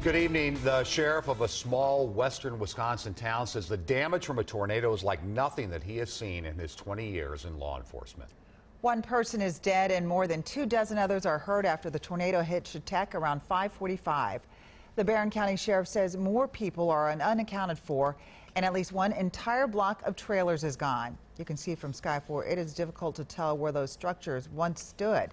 Good evening. The sheriff of a small western Wisconsin town says the damage from a tornado is like nothing that he has seen in his 20 years in law enforcement. One person is dead and more than 24 others are hurt after the tornado hit Chetek around 5:45. The Barron County Sheriff says more people are unaccounted for and at least one entire block of trailers is gone. You can see from Sky 4 it is difficult to tell where those structures once stood.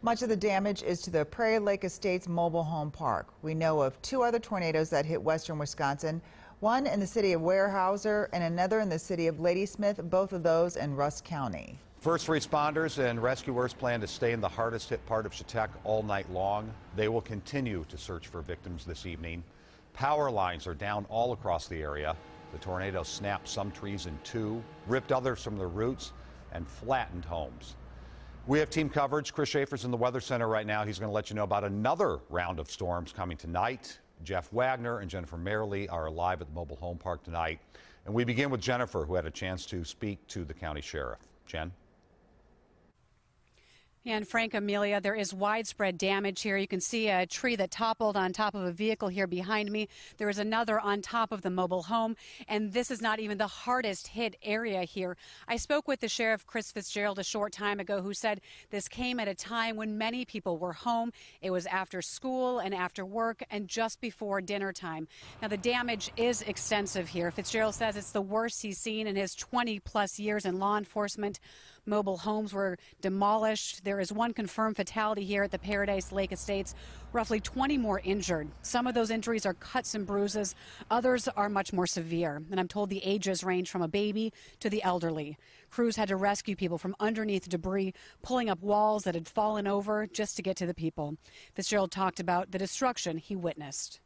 Much of the damage is to the Prairie Lake Estates mobile home park. We know of 2 other tornadoes that hit western Wisconsin, one in the city of Weyerhaeuser and another in the city of Ladysmith, both of those in Rusk County. First responders and rescuers plan to stay in the hardest hit part of Chetek all night long. They will continue to search for victims this evening. Power lines are down all across the area. The tornado snapped some trees in 2, ripped others from their roots, and flattened homes. We have team coverage. Chris Schaefer's in the Weather Center right now. He's going to let you know about another round of storms coming tonight. Jeff Wagner and Jennifer Mayerle are live at the mobile home park tonight. And we begin with Jennifer, who had a chance to speak to the county sheriff. Jen? And Frank, Amelia, there is widespread damage here. You can see a tree that toppled on top of a vehicle here behind me. There is another on top of the mobile home, and this is not even the hardest hit area here. I spoke with the sheriff, Chris Fitzgerald, a short time ago, who said this came at a time when many people were home. It was after school and after work and just before dinner time. Now, the damage is extensive here. Fitzgerald says it's the worst he's seen in his 20-plus years in law enforcement. Mobile homes were demolished. There is one confirmed fatality here at the Paradise Lake Estates, roughly 20 more injured. Some of those injuries are cuts and bruises. Others are much more severe. And I'm told the ages range from a baby to the elderly. Crews had to rescue people from underneath debris, pulling up walls that had fallen over just to get to the people. Fitzgerald talked about the destruction he witnessed.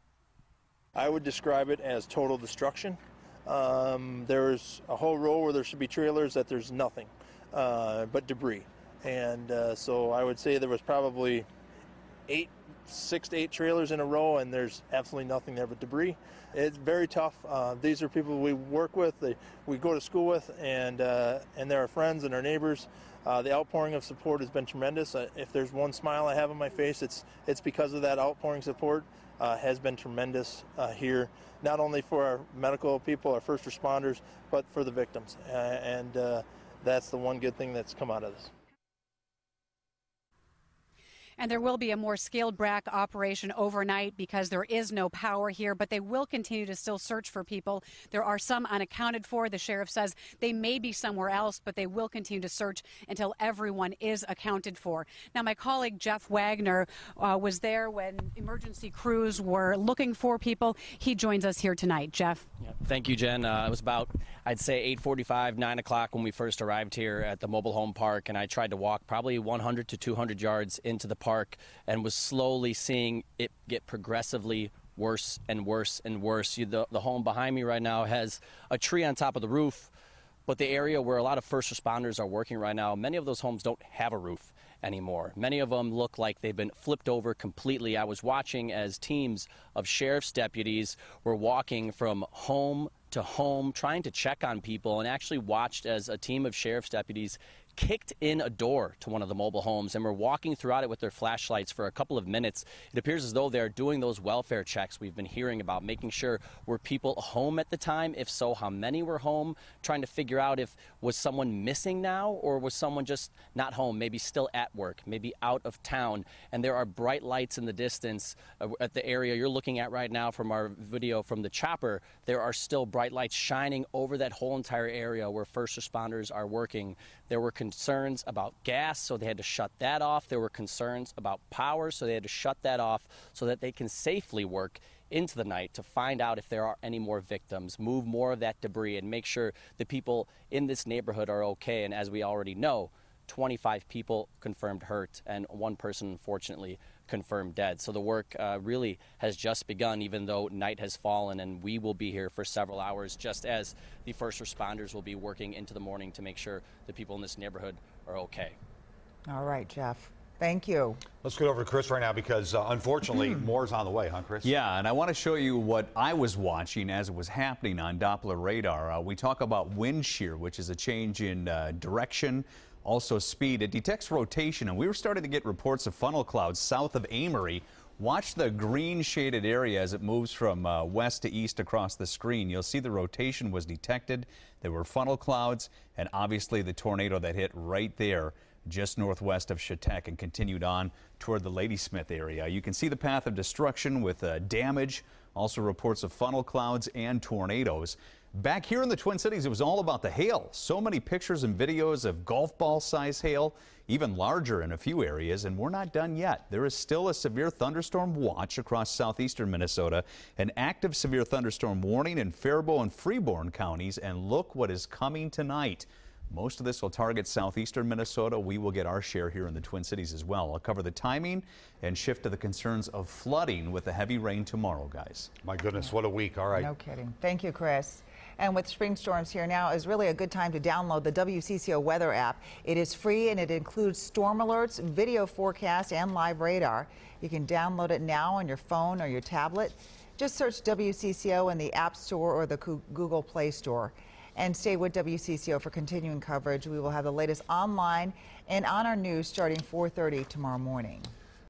I would describe it as total destruction. There's a whole row where there should be trailers that there's nothing but debris. And so I would say there was probably 6 to 8 trailers in a row, and there's absolutely nothing there but debris. It's very tough. These are people we work with, we go to school with, and they're our friends and our neighbors. The outpouring of support has been tremendous. If there's one smile I have on my face, it's because of that outpouring support. Has been tremendous here, not only for our medical people, our first responders, but for the victims. And that's the one good thing that's come out of this. And there will be a more scaled back operation overnight because there is no power here, but they will continue to still search for people. There are some unaccounted for. The sheriff says they may be somewhere else, but they will continue to search until everyone is accounted for. Now, my colleague Jeff Wagner was there when emergency crews were looking for people. He joins us here tonight. Jeff. Yeah, thank you, Jen. It was about, I'd say, 8:45, 9 o'clock when we first arrived here at the mobile home park, and I tried to walk probably 100 to 200 yards into the park and was slowly seeing it get progressively worse and worse and worse. The home behind me right now has a tree on top of the roof, but the area where a lot of first responders are working right now, many of those homes don't have a roof anymore. Many of them look like they've been flipped over completely. I was watching as teams of sheriff's deputies were walking from home to home trying to check on people, and actually watched as a team of sheriff's deputies kicked in a door to one of the mobile homes and were walking throughout it with their flashlights for a couple of minutes. It appears as though they're doing those welfare checks we've been hearing about, making sure were people home at the time, if so, how many were home, trying to figure out if was someone missing now or was someone just not home, maybe still at work, maybe out of town. And there are bright lights in the distance at the area you're looking at right now from our video from the chopper. There are still bright lights shining over that whole entire area where first responders are working. There were concerns about gas, so they had to shut that off. There were concerns about power, so they had to shut that off so that they can safely work into the night to find out if there are any more victims, move more of that debris, and make sure the people in this neighborhood are okay. And as we already know, 25 people confirmed hurt and one person, unfortunately, confirmed dead. So the work really has just begun, even though night has fallen, and we will be here for several hours, just as the first responders will be working into the morning to make sure the people in this neighborhood are okay. All right, Jeff. Thank you. Let's get over to Chris right now because, unfortunately, more's on the way, huh, Chris? Yeah, and I want to show you what I was watching as it was happening on Doppler radar. We talk about wind shear, which is a change in direction, also speed. It detects rotation, and we were starting to get reports of funnel clouds south of Amory Watch the green shaded area as it moves from west to east across the screen. You'll see the rotation was detected. There were funnel clouds and obviously the tornado that hit right there just northwest of Chetek and continued on toward the Ladysmith area. You can see the path of destruction with damage, also reports of funnel clouds and tornadoes. Back here in the Twin Cities, it was all about the hail. So many pictures and videos of golf ball size hail, even larger in a few areas, and we're not done yet. There is still a severe thunderstorm watch across southeastern Minnesota, an active severe thunderstorm warning in Faribault and Freeborn counties, and look what is coming tonight. Most of this will target southeastern Minnesota. We will get our share here in the Twin Cities as well. I'll cover the timing and shift to the concerns of flooding with the heavy rain tomorrow, guys. My goodness, what a week. All right. No kidding. Thank you, Chris. And with spring storms here now is really a good time to download the WCCO weather app. It is free and it includes storm alerts, video forecast, and live radar. You can download it now on your phone or your tablet. Just search WCCO in the App Store or the Google Play Store. And stay with WCCO for continuing coverage. We will have the latest online and on our news starting 4:30 tomorrow morning.